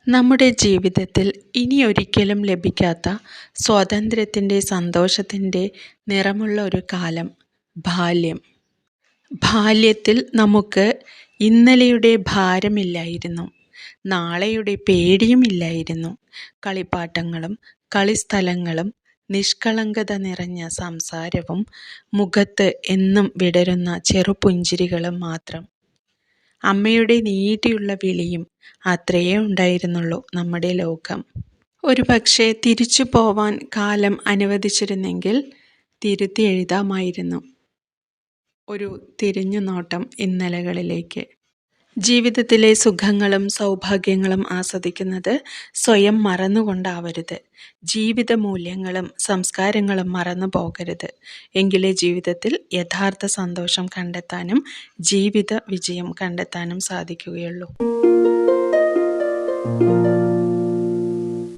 നമ്മുടെ ജീവിതത്തിൽ ഇനിയൊരിക്കലും ലഭിക്കാത്ത സ്വാതന്ത്ര്യത്തിൻ്റെ സന്തോഷത്തിൻ്റെ നിറമുള്ള ഒരു കാലം ബാല്യം. ബാല്യത്തിൽ നമുക്ക് ഇന്നലെയുടെ ഭാരമില്ലായിരുന്നു, നാളെയുടെ പേടിയുമില്ലായിരുന്നു. കളിപ്പാട്ടങ്ങളും കളിസ്ഥലങ്ങളും നിഷ്കളങ്കത നിറഞ്ഞ സംസാരവും മുഖത്ത് എന്നും വിടരുന്ന ചെറുപുഞ്ചിരികളും മാത്രം. അമ്മയുടെ നീട്ടിയുള്ള വിളിയും അത്രയേ ഉണ്ടായിരുന്നുള്ളൂ നമ്മുടെ ലോകം. ഒരുപക്ഷെ തിരിച്ചു പോവാൻ കാലം അനുവദിച്ചിരുന്നെങ്കിൽ തിരുത്തി എഴുതാമായിരുന്നു ഒരു തിരിഞ്ഞുനോട്ടം ഇന്നലകളിലേക്ക്. ജീവിതത്തിലെ സുഖങ്ങളും സൗഭാഗ്യങ്ങളും ആസ്വദിക്കുന്നത് സ്വയം മറന്നുകൊണ്ടാവരുത്. ജീവിത മൂല്യങ്ങളും സംസ്കാരങ്ങളും മറന്നു പോകരുത്. എങ്കിലേ ജീവിതത്തിൽ യഥാർത്ഥ സന്തോഷം കണ്ടെത്താനും ജീവിത വിജയം കണ്ടെത്താനും സാധിക്കുകയുള്ളൂ.